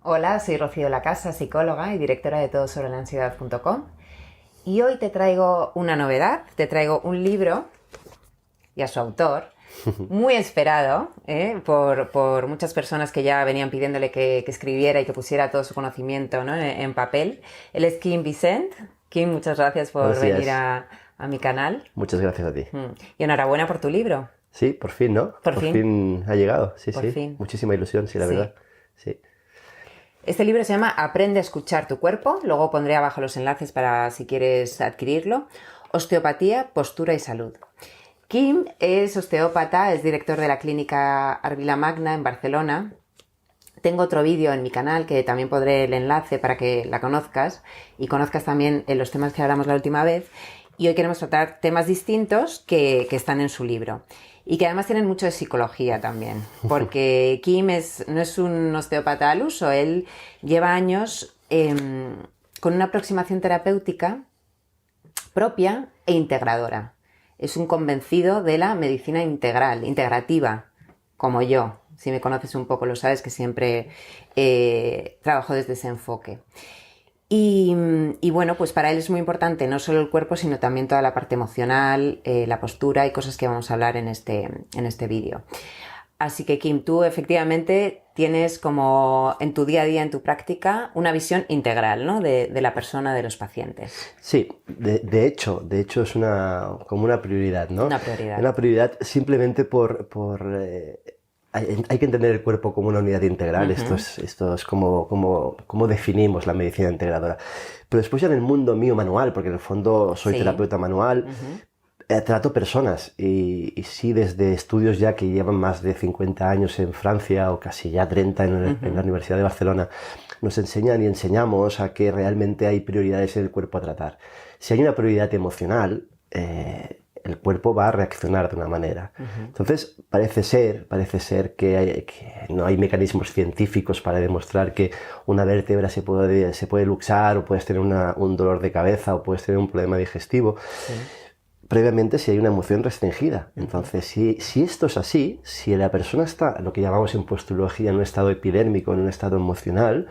Hola, soy Rocío Lacasa, psicóloga y directora de todosobrelansiedad.com, y hoy te traigo una novedad, te traigo un libro y a su autor, muy esperado por muchas personas que ya venían pidiéndole que escribiera y que pusiera todo su conocimiento, ¿no?, en papel. Él es Quim Vicent. Quim, muchas gracias por Buenos venir días. a mi canal. Muchas gracias a ti. Y enhorabuena por tu libro. Sí, por fin, ¿no? Por Por fin, fin ha llegado. Sí, por sí. fin. Muchísima ilusión, sí, la Sí. verdad. Sí. Este libro se llama Aprende a escuchar tu cuerpo. Luego pondré abajo los enlaces para si quieres adquirirlo. Osteopatía, postura y salud. Quim es osteópata, es director de la clínica Árvila Magna en Barcelona. Tengo otro vídeo en mi canal que también pondré el enlace para que la conozcas y conozcas también los temas que hablamos la última vez. Y hoy queremos tratar temas distintos que están en su libro y que además tienen mucho de psicología también, porque Quim no es un osteópata al uso, él lleva años con una aproximación terapéutica propia e integradora. Es un convencido de la medicina integral, integrativa, como yo. Si me conoces un poco lo sabes que siempre trabajo desde ese enfoque. Y bueno, pues para él es muy importante no solo el cuerpo, sino también toda la parte emocional, la postura y cosas que vamos a hablar en este vídeo. Así que, Quim, tú efectivamente tienes como en tu día a día, en tu práctica, una visión integral, ¿no?, de la persona, de los pacientes. Sí, de hecho es como una prioridad, ¿no? Una prioridad. Una prioridad simplemente hay que entender el cuerpo como una unidad integral. Esto es como definimos la medicina integradora. Pero después ya en el mundo mío manual, porque en el fondo soy terapeuta manual, trato personas y sí, desde estudios ya que llevan más de 50 años en Francia o casi ya 30 en la Universidad de Barcelona, nos enseñan y enseñamos a que realmente hay prioridades en el cuerpo a tratar. Si hay una prioridad emocional, el cuerpo va a reaccionar de una manera. Entonces, parece ser que no hay mecanismos científicos para demostrar que una vértebra se puede luxar, o puedes tener un dolor de cabeza, o puedes tener un problema digestivo. Sí. Previamente si hay una emoción restringida. Entonces, si esto es así, si la persona está, lo que llamamos en posturología, en un estado epidérmico, en un estado emocional,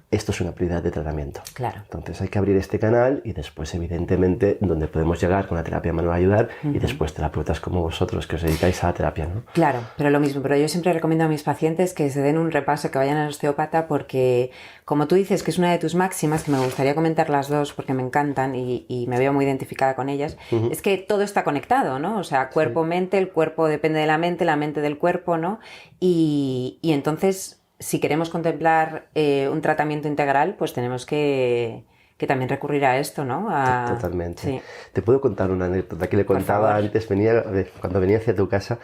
esto es una prioridad de tratamiento. Claro. Entonces hay que abrir este canal y después, evidentemente, donde podemos llegar con la terapia manual a ayudar, y después terapeutas como vosotros que os dedicáis a la terapia, ¿no? Claro, pero lo mismo. Pero yo siempre recomiendo a mis pacientes que se den un repaso, que vayan al osteópata, porque como tú dices que es una de tus máximas, que me gustaría comentar las dos porque me encantan y me veo muy identificada con ellas, es que todo está conectado, ¿no? O sea, cuerpo-mente, el cuerpo depende de la mente del cuerpo, ¿no? Y entonces, si queremos contemplar un tratamiento integral, pues tenemos que también recurrir a esto, ¿no? Totalmente. Sí. Te puedo contar una anécdota que le contaba antes, cuando venía hacia tu casa.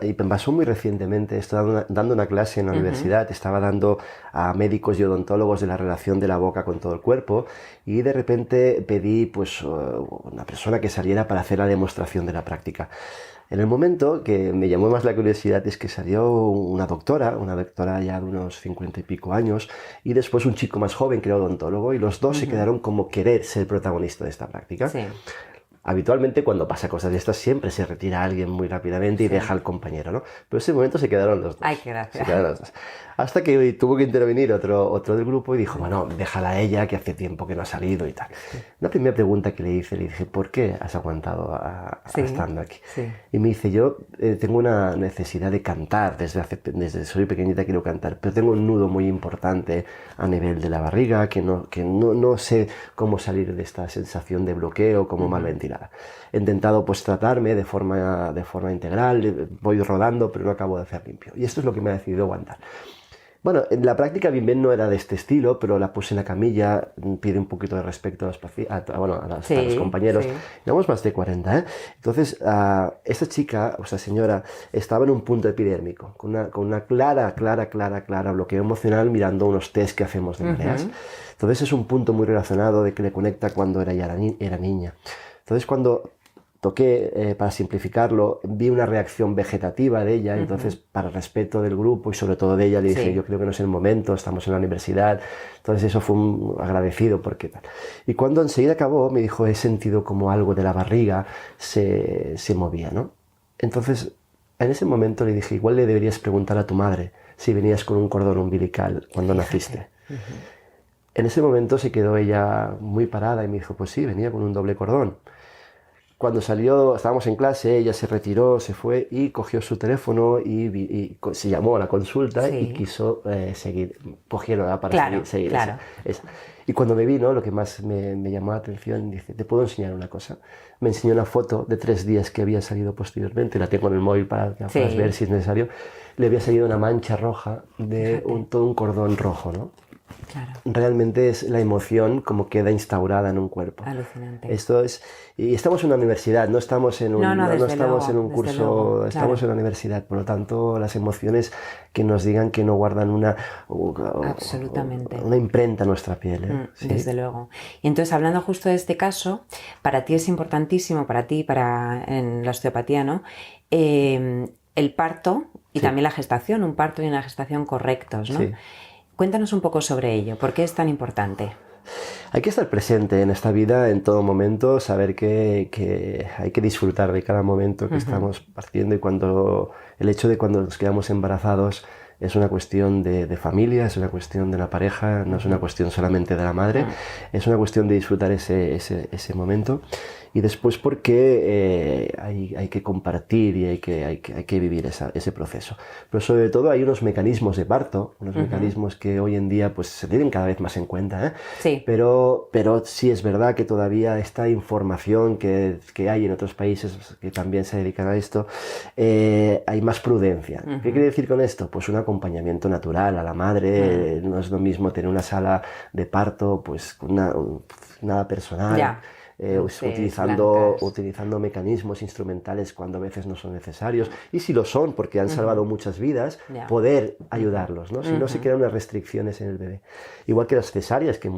Y me pasó muy recientemente. Estaba dando una clase en la universidad, estaba dando a médicos y odontólogos de la relación de la boca con todo el cuerpo, y de repente pedí pues una persona que saliera para hacer la demostración de la práctica. En el momento que me llamó más la curiosidad es que salió una doctora ya de unos 50 y pico años, y después un chico más joven que era odontólogo, y los dos se quedaron como querer ser protagonista de esta práctica. Sí. Habitualmente cuando pasa cosas de estas siempre se retira alguien muy rápidamente y deja al compañero, ¿no? Pero en ese momento se quedaron los dos. Ay, qué gracia. Se quedaron los dos. Hasta que tuvo que intervenir otro del grupo y dijo, bueno, déjala a ella, que hace tiempo que no ha salido y tal. La primera pregunta que le dije, ¿por qué has aguantado estando aquí? Sí. Y me dice, yo tengo una necesidad de cantar, desde soy pequeñita quiero cantar, pero tengo un nudo muy importante a nivel de la barriga, que no sé cómo salir de esta sensación de bloqueo, como mal ventilada. He intentado pues tratarme de forma integral, voy rodando, pero no acabo de hacer limpio. Y esto es lo que me ha decidido aguantar. Bueno, en la práctica Bimben no era de este estilo, pero la puse en la camilla, pide un poquito de respeto a los compañeros. Sí. Éramos más de 40, ¿eh? Entonces, esta chica, o esta señora, estaba en un punto epidérmico, con una clara bloqueo emocional, mirando unos test que hacemos de mareas. Entonces es un punto muy relacionado de que le conecta cuando ella era niña. Entonces cuando toqué, para simplificarlo, vi una reacción vegetativa de ella, entonces para respeto del grupo y sobre todo de ella le dije, yo creo que no es el momento, estamos en la universidad. Entonces eso fue un agradecido porque tal. Y cuando enseguida acabó me dijo, he sentido como algo de la barriga se movía, ¿no? Entonces en ese momento le dije, igual le deberías preguntar a tu madre si venías con un cordón umbilical cuando naciste. En ese momento se quedó ella muy parada y me dijo, pues sí, venía con un doble cordón. Cuando salió, estábamos en clase, ella se retiró, se fue y cogió su teléfono y se llamó a la consulta y quiso seguir, cogiéndola para seguir esa. Y cuando me vino, lo que más me llamó la atención, dice, ¿te puedo enseñar una cosa? Me enseñó una foto de 3 días que había salido posteriormente, la tengo en el móvil para que la puedas ver si es necesario. Le había salido una mancha roja de todo un cordón rojo, ¿no? Claro. Realmente es la emoción como queda instaurada en un cuerpo. Alucinante. Esto es, y estamos en una universidad, no estamos en un, no estamos en un curso, estamos en una universidad, por lo tanto las emociones que nos digan que no guardan una imprenta en nuestra piel. ¿Sí? Desde luego. Y entonces, hablando justo de este caso, para ti es importantísimo, en la osteopatía, ¿no? El parto y también la gestación, un parto y una gestación correctos, ¿no? Sí. Cuéntanos un poco sobre ello. ¿Por qué es tan importante? Hay que estar presente en esta vida en todo momento, saber que hay que disfrutar de cada momento que estamos partiendo y el hecho de cuando nos quedamos embarazados es una cuestión de familia, es una cuestión de la pareja, no es una cuestión solamente de la madre, es una cuestión de disfrutar ese momento. Y después porque hay que compartir y hay que vivir ese proceso. Pero sobre todo hay unos mecanismos de parto, unos mecanismos que hoy en día pues, se tienen cada vez más en cuenta, ¿eh? Sí. Pero sí es verdad que todavía esta información que hay en otros países que también se dedican a esto, hay más prudencia. ¿Qué quiere decir con esto? Pues un acompañamiento natural a la madre, no es lo mismo tener una sala de parto pues con nada personal. Ya. Utilizando mecanismos instrumentales cuando a veces no son necesarios y si lo son porque han salvado muchas vidas, poder ayudarlos, ¿no? Si no se crean unas restricciones en el bebé. Igual que las cesáreas, que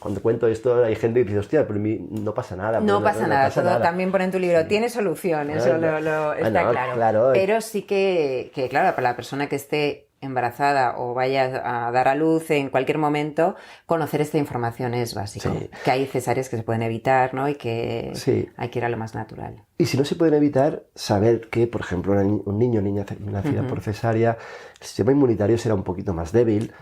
cuando cuento esto hay gente que dice, hostia, pero no pasa nada. No pasa nada. También pone en tu libro, tiene solución, eso está claro. Pero sí que claro, para la persona que esté embarazada o vaya a dar a luz en cualquier momento, conocer esta información es básico. Sí. Que hay cesáreas que se pueden evitar, ¿no? Y que hay que ir a lo más natural. Y si no se pueden evitar, saber que, por ejemplo, un niño o niña nacida por cesárea, el sistema inmunitario será un poquito más débil,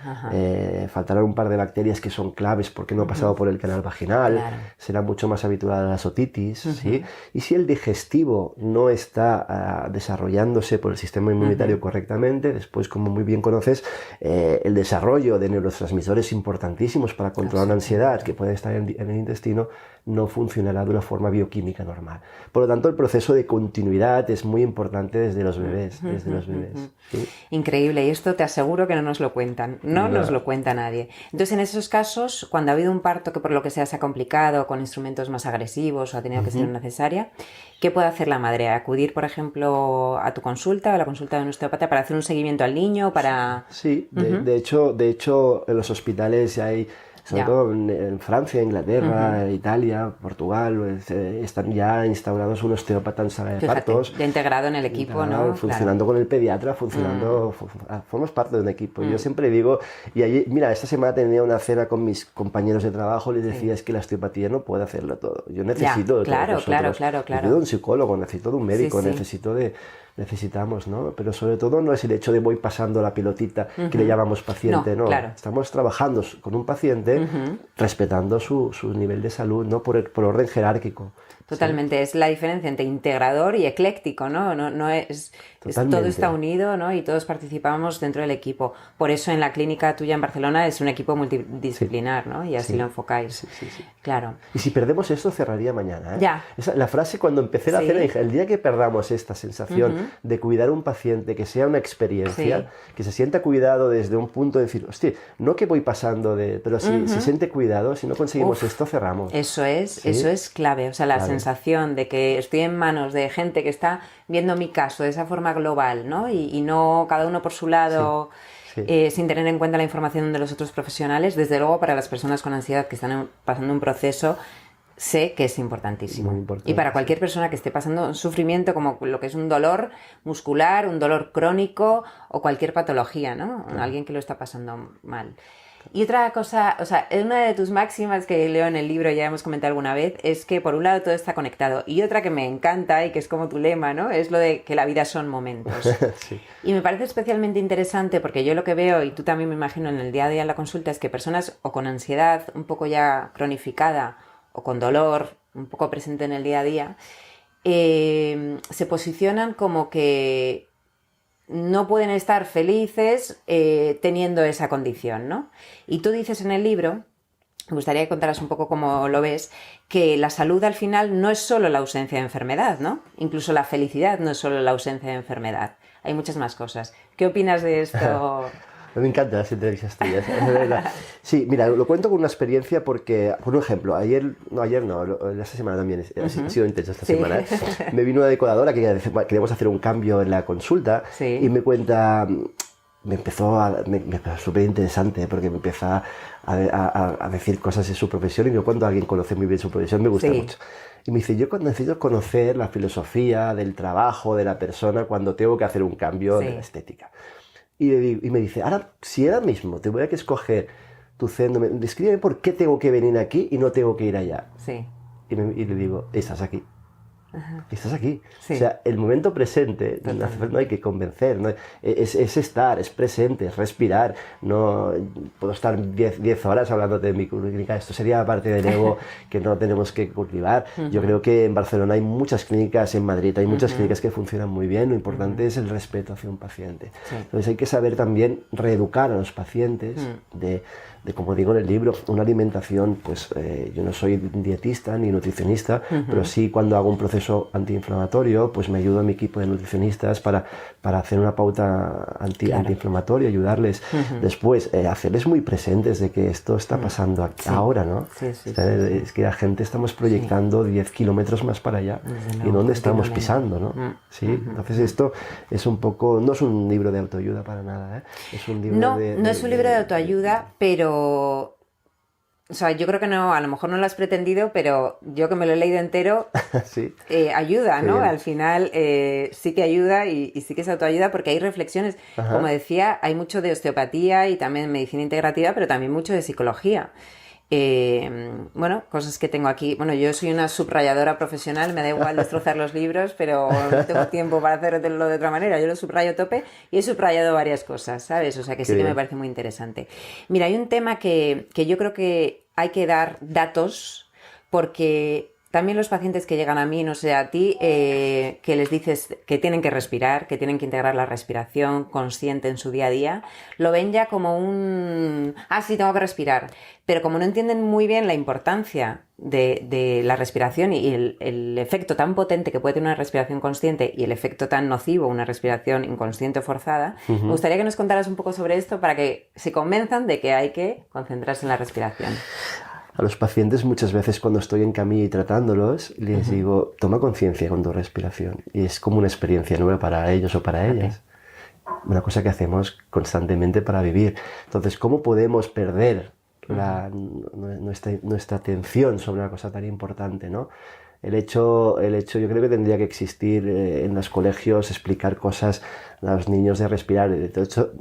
faltarán un par de bacterias que son claves porque no ha pasado por el canal vaginal, será mucho más habitual a las otitis, ¿sí? Y si el digestivo no está desarrollándose por el sistema inmunitario correctamente, después, como muy bien conoces, el desarrollo de neurotransmisores importantísimos para controlar la ansiedad que puede estar en el intestino no funcionará de una forma bioquímica normal. Por lo tanto, el proceso de continuidad es muy importante desde los bebés. ¿Sí? Increíble, y esto te aseguro que no nos lo cuentan, no nos lo cuenta nadie. Entonces, en esos casos, cuando ha habido un parto que por lo que sea se ha complicado, con instrumentos más agresivos o ha tenido que ser una cesárea, ¿qué puede hacer la madre? ¿Acudir, por ejemplo, a tu consulta, a la consulta de un osteópata, para hacer un seguimiento al niño? Sí, de hecho, en los hospitales ya hay... Sobre todo en Francia, Inglaterra, Italia, Portugal, están ya instaurados un osteópata en sala de partos. Ya integrado en el equipo, ¿no? Funcionando con el pediatra, formas parte de un equipo. Yo siempre digo, y allí, mira, esta semana tenía una cena con mis compañeros de trabajo, les decía, es que la osteopatía no puede hacerlo todo. Yo necesito de todos vosotros. Necesito de un psicólogo, necesito de un médico, necesitamos, ¿no? Pero sobre todo no es el hecho de voy pasando la pelotita que le llamamos paciente, no. Estamos trabajando con un paciente respetando su nivel de salud, no por orden jerárquico. Totalmente, es la diferencia entre integrador y ecléctico, ¿no? No es todo está unido, ¿no? Y todos participamos dentro del equipo. Por eso en la clínica tuya en Barcelona es un equipo multidisciplinar, ¿no? Y así lo enfocáis. Sí. Claro. Y si perdemos esto, cerraría mañana, ¿eh? Ya. La frase cuando empecé la cena dije, el día que perdamos esta sensación de cuidar a un paciente, que sea una experiencia, que se sienta cuidado desde un punto de decir, hostia, no que voy pasando pero si se siente cuidado, si no conseguimos esto, cerramos. Eso es clave, o sea, la sensación de que estoy en manos de gente que está viendo mi caso de esa forma global, ¿no? Y no cada uno por su lado, sin tener en cuenta la información de los otros profesionales. Desde luego, para las personas con ansiedad que están pasando un proceso, sé que es importantísimo. Muy importante, y para cualquier persona que esté pasando un sufrimiento como lo que es un dolor muscular, un dolor crónico o cualquier patología, ¿no? Claro. Alguien que lo está pasando mal. Y otra cosa, o sea, una de tus máximas que leo en el libro, ya hemos comentado alguna vez, es que por un lado todo está conectado. Y otra que me encanta y que es como tu lema, ¿no? Es lo de que la vida son momentos. Sí. Y me parece especialmente interesante porque yo lo que veo, y tú también me imagino en el día a día en la consulta, es que personas o con ansiedad un poco ya cronificada o con dolor un poco presente en el día a día, se posicionan como que no pueden estar felices teniendo esa condición, ¿no? Y tú dices en el libro, me gustaría que contaras un poco cómo lo ves, que la salud al final no es solo la ausencia de enfermedad, ¿no? Incluso la felicidad no es solo la ausencia de enfermedad. Hay muchas más cosas. ¿Qué opinas de esto? Me encantan las entrevistas tuyas, es verdad. Sí, mira, lo cuento con una experiencia porque, por un ejemplo, esta semana también, ha sido intenso esta semana. Me vino una decoradora que queríamos hacer un cambio en la consulta y me cuenta, me empezó súper interesante porque me empieza a decir cosas de su profesión y yo cuando alguien conoce muy bien su profesión me gusta mucho. Y me dice, yo necesito conocer la filosofía del trabajo, de la persona, cuando tengo que hacer un cambio de la estética. Y me dice, ahora, si ahora mismo te voy a que escoger tu centro, descríbeme por qué tengo que venir aquí y no tengo que ir allá. Sí. Y le digo, estás aquí. Ajá. Estás aquí. Sí. O sea, el momento presente, no hay que convencer, ¿no? Es estar, es presente, es respirar. No puedo estar 10 horas hablando de mi clínica, esto sería parte del ego que no tenemos que cultivar. Yo creo que en Barcelona hay muchas clínicas, en Madrid hay muchas clínicas que funcionan muy bien, lo importante es el respeto hacia un paciente. Sí. Entonces hay que saber también reeducar a los pacientes de como digo en el libro, una alimentación, pues yo no soy dietista ni nutricionista, pero sí cuando hago un proceso antiinflamatorio, pues me ayudo a mi equipo de nutricionistas para hacer una pauta antiinflamatoria, ayudarles. Después, hacerles muy presentes de que esto está pasando ahora, ¿no? Sí, o sea, es que la gente estamos proyectando 10 kilómetros más para allá y dónde estamos pisando, ¿no? Sí, entonces esto es un poco, no es un libro de autoayuda para nada, ¿eh? Es un libro no es un libro de autoayuda, pero o sea, yo creo que no, a lo mejor no lo has pretendido, pero yo que me lo he leído entero, sí. Ayuda, ¿no? Al final sí que ayuda y sí que es autoayuda porque hay reflexiones. Como decía, hay mucho de osteopatía y también medicina integrativa, pero también mucho de psicología. Bueno, cosas que tengo aquí. Bueno, yo soy una subrayadora profesional, me da igual destrozar los libros, pero no tengo tiempo para hacerlo de otra manera. Yo lo subrayo a tope y he subrayado varias cosas, ¿sabes? O sea que sí que me parece muy interesante. Mira, hay un tema que yo creo que hay que dar datos porque también los pacientes que llegan a mí, no sé a ti, que les dices que tienen que respirar, que tienen que integrar la respiración consciente en su día a día, lo ven ya como sí, tengo que respirar. Pero como no entienden muy bien la importancia de la respiración y el efecto tan potente que puede tener una respiración consciente y el efecto tan nocivo, una respiración inconsciente o forzada, me gustaría que nos contaras un poco sobre esto para que se convenzan de que hay que concentrarse en la respiración. A los pacientes muchas veces cuando estoy en camilla y tratándolos les digo, toma conciencia con tu respiración y es como una experiencia nueva para ellos o para ellas. Una cosa que hacemos constantemente para vivir. Entonces, ¿cómo podemos perder nuestra atención sobre una cosa tan importante, ¿no? El hecho, yo creo que tendría que existir en los colegios, explicar cosas a los niños de respirar. De hecho,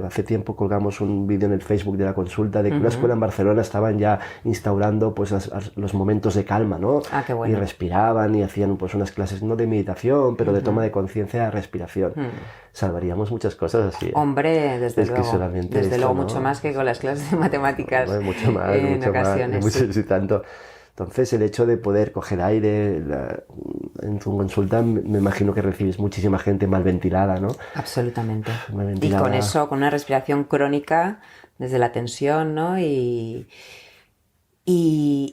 hace tiempo colgamos un vídeo en el Facebook de la consulta de que una escuela en Barcelona estaban ya instaurando pues los momentos de calma, ¿no? Qué bueno. Y respiraban y hacían pues unas clases no de meditación, pero de toma de conciencia de respiración. Salvaríamos muchas cosas así. Hombre, desde luego. Que solamente desde luego, ¿no? mucho más que con las clases de matemáticas. Mucho más, en mucho ocasiones. Más, sí, tanto. Entonces, el hecho de poder coger aire en tu consulta, me imagino que recibes muchísima gente mal ventilada, ¿no? Absolutamente. Mal ventilada. Y con eso, con una respiración crónica, desde la tensión, ¿no? Y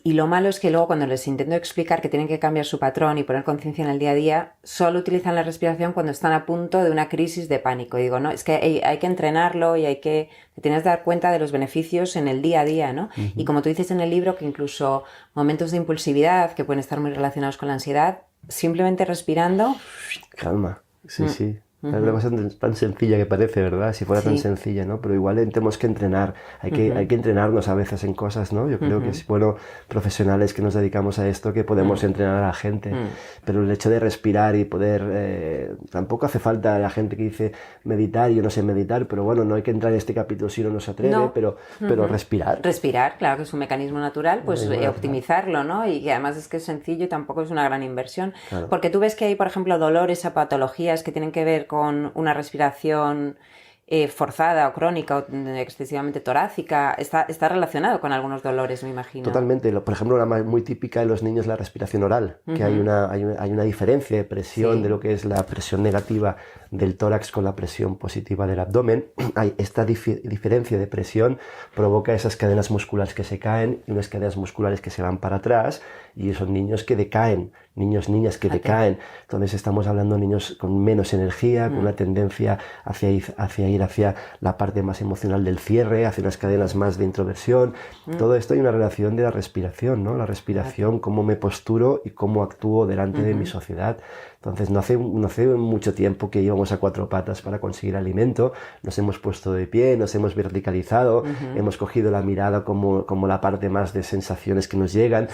lo malo es que luego cuando les intento explicar que tienen que cambiar su patrón y poner conciencia en el día a día, solo utilizan la respiración cuando están a punto de una crisis de pánico. Y digo, no, es que hay que entrenarlo y te tienes que dar cuenta de los beneficios en el día a día, ¿no? Y como tú dices en el libro, que incluso momentos de impulsividad que pueden estar muy relacionados con la ansiedad, simplemente respirando... Calma, sí. Es una cosa tan sencilla que parece, ¿verdad? Si fuera tan sencilla, ¿no? Pero igual tenemos que entrenar, hay que entrenarnos a veces en cosas, ¿no? Yo creo que es bueno, profesionales que nos dedicamos a esto, que podemos entrenar a la gente, pero el hecho de respirar y poder, tampoco hace falta la gente que dice meditar, yo no sé meditar, pero bueno, no hay que entrar en este capítulo si uno no se atreve, pero respirar. Respirar, claro que es un mecanismo natural, pues optimizarlo, ¿no? Y que además es que es sencillo y tampoco es una gran inversión, porque tú ves que hay, por ejemplo, dolores o patologías que tienen que ver con una respiración forzada o crónica o excesivamente torácica, está relacionado con algunos dolores, me imagino. Totalmente. Por ejemplo, una muy típica en los niños es la respiración oral, que hay una diferencia de presión de lo que es la presión negativa del tórax con la presión positiva del abdomen. Esta diferencia de presión provoca esas cadenas musculares que se caen y unas cadenas musculares que se van para atrás, y son niños que decaen, niñas que decaen. Entonces estamos hablando de niños con menos energía, con una tendencia hacia ir hacia la parte más emocional del cierre, hacia unas cadenas más de introversión. Todo esto hay una relación de la respiración, ¿no? La respiración, cómo me posturo y cómo actúo delante de mi sociedad. Entonces no hace mucho tiempo que íbamos a 4 patas para conseguir alimento, nos hemos puesto de pie, nos hemos verticalizado, hemos cogido la mirada como la parte más de sensaciones que nos llegan.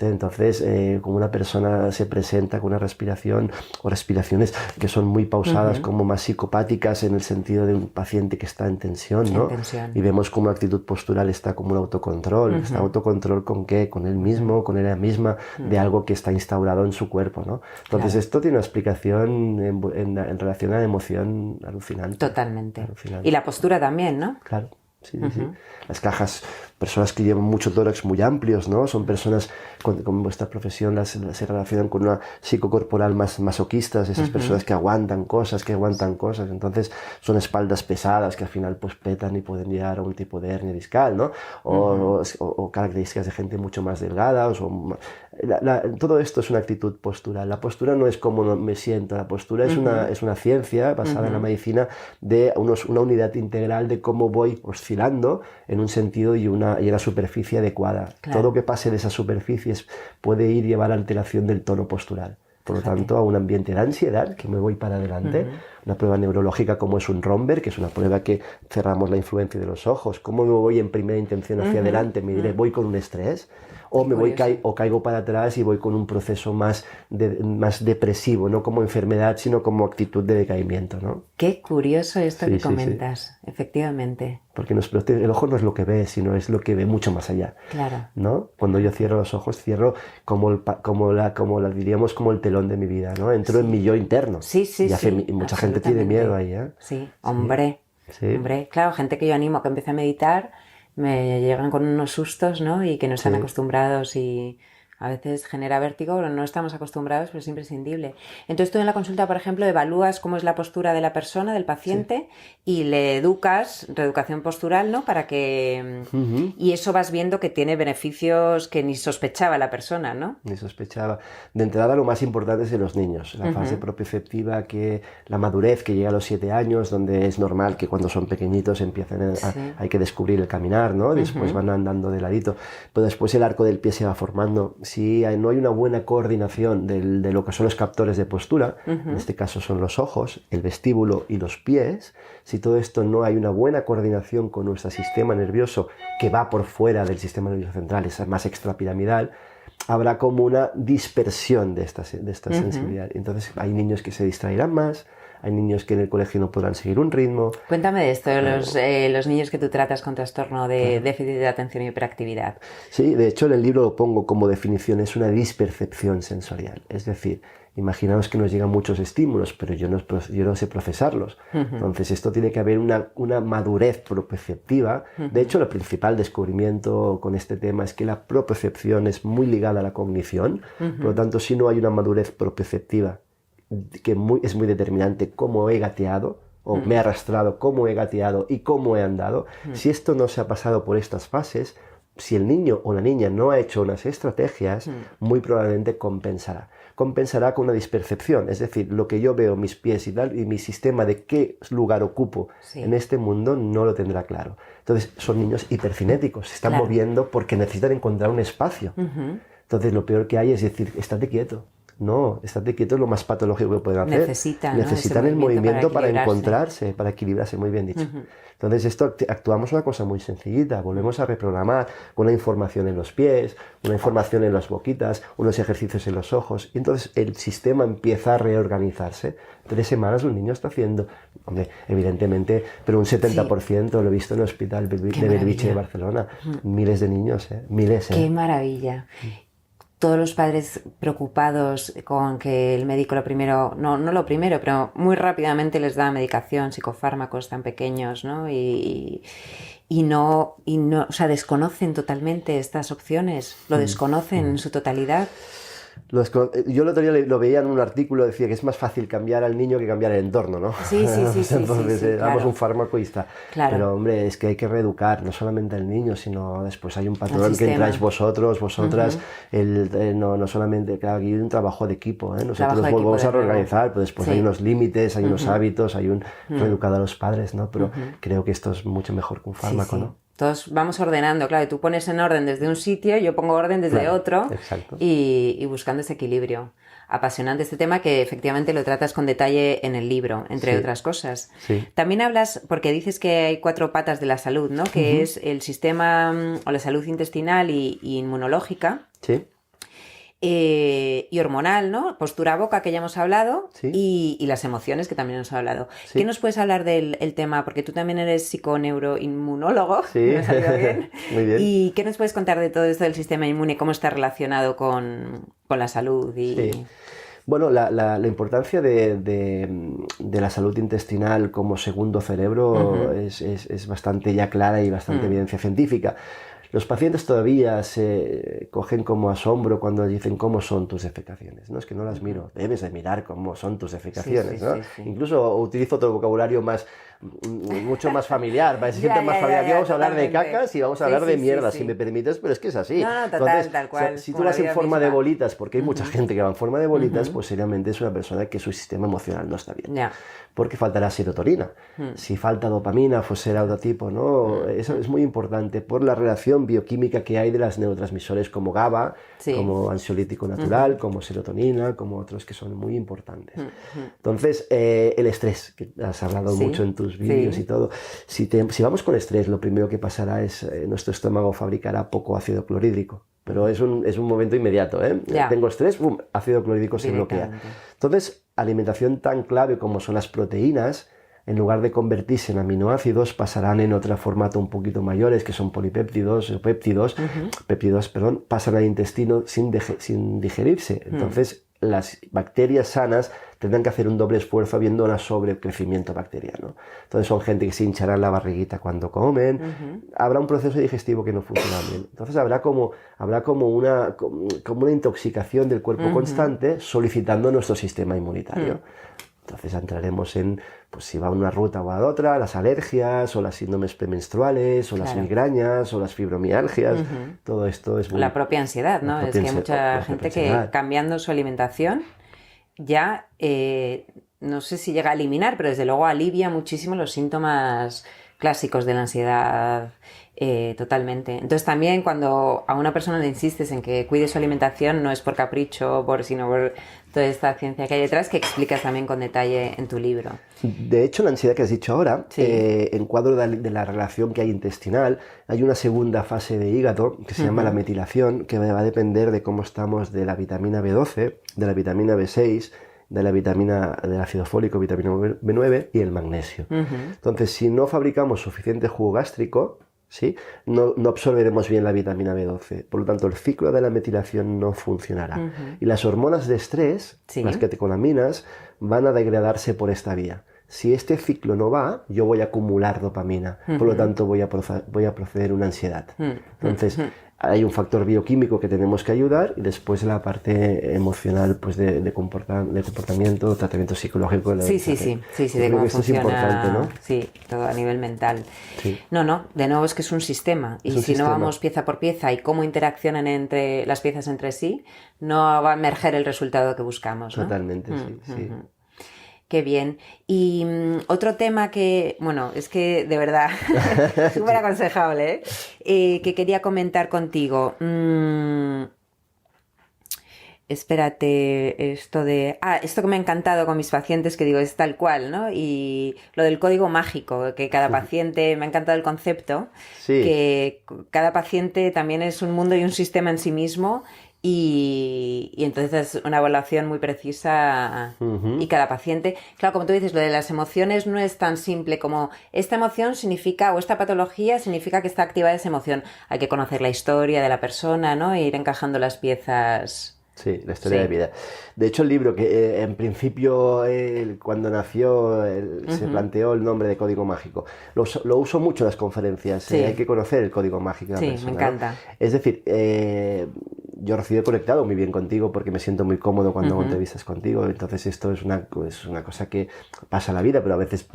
Entonces, como una persona se presenta con una respiración o respiraciones que son muy pausadas, como más psicopáticas en el sentido de un paciente que está en tensión, ¿no? Y vemos como la actitud postural está como un autocontrol. ¿Está autocontrol con qué? Con él mismo, con ella misma, de algo que está instaurado en su cuerpo, ¿no? Entonces esto tiene una explicación en relación a la emoción alucinante. Totalmente. Alucinante. Y la postura también, ¿no? Claro. Sí. Las cajas, personas que llevan mucho tórax muy amplios, ¿no? Son personas con vuestra profesión se relacionan con una psicocorporal más masoquistas, esas personas que aguantan cosas, entonces son espaldas pesadas que al final pues petan y pueden llegar a un tipo de hernia discal, ¿no? O características de gente mucho más delgada, todo esto es una actitud postural. La postura no es cómo me siento, la postura es una ciencia basada en la medicina de una unidad integral de cómo voy oscilando en un sentido y una superficie adecuada. Claro. Todo lo que pase de esas superficies puede llevar a alteración del tono postural. Por lo tanto, a un ambiente de ansiedad, que me voy para adelante, una prueba neurológica como es un Romberg, que es una prueba que cerramos la influencia de los ojos. ¿Cómo me voy en primera intención hacia adelante? Me diré, voy con un estrés, o caigo para atrás y voy con un proceso más depresivo, no como enfermedad, sino como actitud de decaimiento, ¿no? Qué curioso esto que comentas, efectivamente. Porque el ojo no es lo que ve, sino es lo que ve mucho más allá. Claro. ¿No? Cuando yo cierro los ojos, cierro diríamos como el telón de mi vida, ¿no? Entro en mi yo interno. Y mucha gente tiene miedo ahí, ¿eh? Sí, hombre. Claro, gente que yo animo a que empiece a meditar, me llegan con unos sustos, ¿no? Y que no están acostumbrados y a veces genera vértigo, pero no estamos acostumbrados, pero es imprescindible. Entonces tú en la consulta, por ejemplo, evalúas cómo es la postura de la persona, del paciente, y le educas, reeducación postural, ¿no? Para que... Y eso vas viendo que tiene beneficios que ni sospechaba la persona, ¿no? Ni sospechaba. De entrada, lo más importante es en los niños. La fase propioceptiva, la madurez que llega a los 7 años, donde es normal que cuando son pequeñitos empiezan hay que descubrir el caminar, ¿no? Después van andando de ladito. Pero después el arco del pie se va formando. Si no hay una buena coordinación de lo que son los captores de postura, en este caso son los ojos, el vestíbulo y los pies, si todo esto no hay una buena coordinación con nuestro sistema nervioso que va por fuera del sistema nervioso central, es más extrapiramidal, habrá como una dispersión de esta sensibilidad. Entonces hay niños que se distraerán más, hay niños que en el colegio no podrán seguir un ritmo. Cuéntame de esto, los niños que tú tratas con trastorno de déficit de atención y hiperactividad. Sí, de hecho en el libro lo pongo como definición, es una dispercepción sensorial. Es decir, imaginaos que nos llegan muchos estímulos, pero yo no sé procesarlos. Entonces esto tiene que haber una madurez propioceptiva. De hecho, el principal descubrimiento con este tema es que la propiocepción es muy ligada a la cognición. Por lo tanto, si no hay una madurez propioceptiva, que es muy determinante cómo he gateado o me he arrastrado, cómo he gateado y cómo he andado. Si esto no se ha pasado por estas fases, si el niño o la niña no ha hecho unas estrategias, muy probablemente compensará. Compensará con una dispercepción, es decir, lo que yo veo, mis pies y tal, y mi sistema de qué lugar ocupo en este mundo no lo tendrá claro. Entonces son niños hipercinéticos, se están moviendo porque necesitan encontrar un espacio. Entonces lo peor que hay es decir, estate quieto. No, estate quieto es lo más patológico que pueden hacer. Necesitan el movimiento para encontrarse, para equilibrarse, muy bien dicho. Entonces esto actuamos una cosa muy sencillita, volvemos a reprogramar una información en los pies, una información en las boquitas, unos ejercicios en los ojos, y entonces el sistema empieza a reorganizarse. 3 semanas un niño está haciendo, hombre, evidentemente, pero un 70%, lo he visto en el hospital de Bellvitge de Barcelona, miles de niños, miles. ¡Qué maravilla! Todos los padres preocupados con que el médico no lo primero, pero muy rápidamente les da medicación, psicofármacos tan pequeños, ¿no? Y no, o sea, desconocen totalmente estas opciones, lo desconocen en su totalidad. Yo el otro día lo veía en un artículo, decía que es más fácil cambiar al niño que cambiar el entorno, ¿no? Sí. Entonces damos claro. un fármaco y está. Claro. Pero hombre, es que hay que reeducar, no solamente al niño, sino después hay un patrón que entráis vosotras, no solamente, claro, aquí hay un trabajo de equipo, nosotros volvemos a reorganizar, pero después hay unos límites, hay unos hábitos, hay un reeducado a los padres, ¿no? Pero creo que esto es mucho mejor que un fármaco, ¿no? Todos vamos ordenando, claro, y tú pones en orden desde un sitio, yo pongo orden desde otro, y buscando ese equilibrio. Apasionante este tema que efectivamente lo tratas con detalle en el libro, entre otras cosas. Sí. También hablas, porque dices que hay 4 patas de la salud, ¿no? Que es el sistema o la salud intestinal y inmunológica. Sí. Y hormonal, ¿no? Postura boca, que ya hemos hablado, y las emociones, que también hemos hablado. Sí. ¿Qué nos puedes hablar del tema? Porque tú también eres psiconeuroinmunólogo, ¿me ha salido bien? Muy bien. ¿Y qué nos puedes contar de todo esto del sistema inmune? ¿Cómo está relacionado con la salud? Sí. Bueno, la importancia de la salud intestinal como segundo cerebro es bastante ya clara y bastante evidencia científica. Los pacientes todavía se cogen como asombro cuando dicen cómo son tus defecaciones. No es que no las miro, debes de mirar cómo son tus defecaciones, ¿no? Sí. Incluso utilizo otro vocabulario mucho más familiar, para que se sientan más familiar. Aquí vamos a hablar de cacas y vamos a hablar de mierda, si me permites, pero es que es así. No, entonces, tal cual. Si tú vas en forma de bolitas, porque hay mucha gente que va en forma de bolitas, pues seriamente es una persona que su sistema emocional no está bien. Porque faltará serotonina. Si falta dopamina, pues será otro tipo, ¿no? Eso es muy importante por la relación bioquímica que hay de los neurotransmisores como GABA, como ansiolítico natural, como serotonina, como otros que son muy importantes. Entonces, el estrés, que has hablado mucho en tus vídeos y todo. Si vamos con estrés, lo primero que pasará es nuestro estómago fabricará poco ácido clorhídrico. Pero es un momento inmediato, Tengo estrés, ¡pum!, ácido clorhídrico se bloquea. Entonces, alimentación tan clave como son las proteínas, en lugar de convertirse en aminoácidos, pasarán en otro formato un poquito mayores, que son polipéptidos o péptidos, pasan al intestino sin digerirse. Entonces, las bacterias sanas tendrán que hacer un doble esfuerzo habiendo un sobrecrecimiento bacteriano. Entonces son gente que se hinchará la barriguita cuando comen, habrá un proceso digestivo que no funciona bien. Entonces habrá como una intoxicación del cuerpo constante solicitando nuestro sistema inmunitario. Entonces entraremos en, pues si va a una ruta o a otra, las alergias o las síndromes premenstruales o las migrañas o las fibromialgias, todo esto es muy... La propia ansiedad, ¿no? Es que hay mucha gente que cambiando su alimentación ya, no sé si llega a eliminar, pero desde luego alivia muchísimo los síntomas clásicos de la ansiedad. Totalmente. Entonces también cuando a una persona le insistes en que cuide su alimentación, no es por capricho, sino por toda esta ciencia que hay detrás, que explicas también con detalle en tu libro. De hecho, la ansiedad que has dicho ahora, en cuadro de la relación que hay intestinal, hay una segunda fase de hígado que se llama la metilación, que va a depender de cómo estamos de la vitamina B12, de la vitamina B6, del ácido fólico, vitamina B9 y el magnesio. Entonces, si no fabricamos suficiente jugo gástrico, ¿sí?, no absorberemos bien la vitamina B12. Por lo tanto, el ciclo de la metilación no funcionará. Y las hormonas de estrés, las catecolaminas, van a degradarse por esta vía. Si este ciclo no va, yo voy a acumular dopamina. Por lo tanto, voy a proceder una ansiedad. Entonces, hay un factor bioquímico que tenemos que ayudar y después la parte emocional, pues de comportamiento, tratamiento psicológico. Sí, de cómo funciona. Esto es importante, ¿no? Sí, todo a nivel mental. Sí. No, de nuevo es que es un sistema. Y si no vamos pieza por pieza y cómo interaccionan entre las piezas entre sí, no va a emerger el resultado que buscamos, ¿no? Totalmente, sí. Qué bien. Y otro tema que, bueno, es que de verdad, súper aconsejable, que quería comentar contigo. Espérate, esto que me ha encantado con mis pacientes, que digo, es tal cual, ¿no? Y lo del código mágico, que cada paciente, me ha encantado el concepto, Sí. que cada paciente también es un mundo y un sistema en sí mismo y entonces una evaluación muy precisa y cada paciente, claro, como tú dices, lo de las emociones no es tan simple como esta emoción significa, o esta patología significa que está activada esa emoción. Hay que conocer la historia de la persona, ¿no? E ir encajando las piezas. Sí, la historia de vida. De hecho, el libro que en principio cuando nació se planteó el nombre de Código Mágico. Lo uso mucho en las conferencias. Sí. Hay que conocer el código mágico de la persona. Me encanta. ¿No? Es decir, yo recibo conectado muy bien contigo porque me siento muy cómodo cuando hago entrevistas contigo. Entonces esto es una cosa que pasa en la vida, pero a veces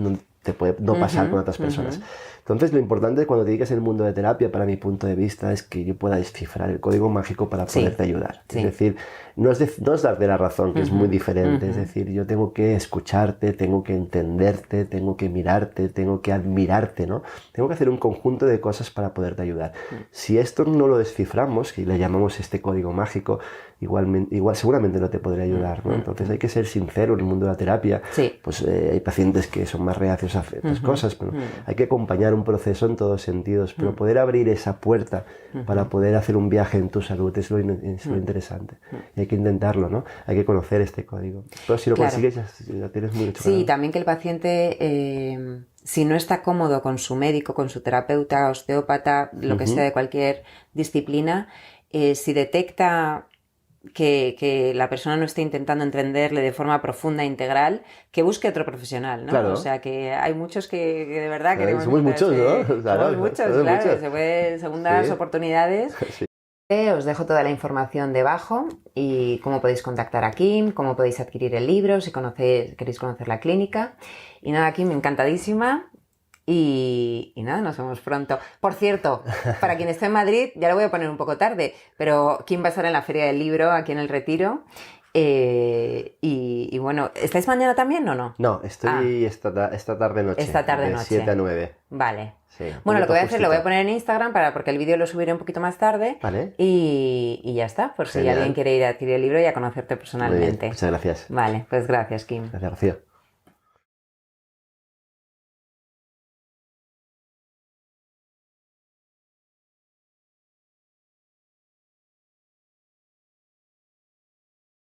te puede no pasar con otras personas. Entonces lo importante cuando te dedicas al mundo de terapia, para mi punto de vista, es que yo pueda descifrar el código mágico para poderte ayudar. Es decir, no es darte la razón, que es muy diferente. Es decir, yo tengo que escucharte, tengo que entenderte, tengo que mirarte, tengo que admirarte, ¿no? Tengo que hacer un conjunto de cosas para poderte ayudar. Si esto no lo desciframos, y le llamamos este código mágico, igual seguramente no te podré ayudar, ¿no? Entonces hay que ser sincero en el mundo de la terapia. Pues hay pacientes que son más reacios a ciertas cosas, pero hay que acompañar un proceso en todos sentidos, pero poder abrir esa puerta para poder hacer un viaje en tu salud es lo interesante. Y hay que intentarlo, ¿no? Hay que conocer este código. Pero si lo consigues, ya tienes muy hecho. Sí, también que el paciente, si no está cómodo con su médico, con su terapeuta, osteópata, lo que sea de cualquier disciplina, si detecta que la persona no esté intentando entenderle de forma profunda e integral, que busque otro profesional, ¿no? Claro. O sea, que hay muchos que de verdad queremos... Somos muchos, ¿no? Somos muchos, claro. Se puede segundas oportunidades. Sí. Os dejo toda la información debajo y cómo podéis contactar a Kim, cómo podéis adquirir el libro, si queréis conocer la clínica. Y nada, Kim, encantadísima. Y nada, nos vemos pronto. Por cierto, para quien esté en Madrid, ya lo voy a poner un poco tarde, pero Kim va a estar en la Feria del Libro, aquí en el Retiro. Y bueno, ¿estáis mañana también o no? No, estoy esta tarde-noche. Esta tarde-noche. De 7 a 9. Vale. Sí, bueno, lo que voy a hacer, lo voy a poner en Instagram porque el vídeo lo subiré un poquito más tarde. Vale. Y ya está, por si alguien quiere ir a adquirir el libro y a conocerte personalmente. Muchas gracias. Vale, pues gracias, Kim. Gracias, Rocío.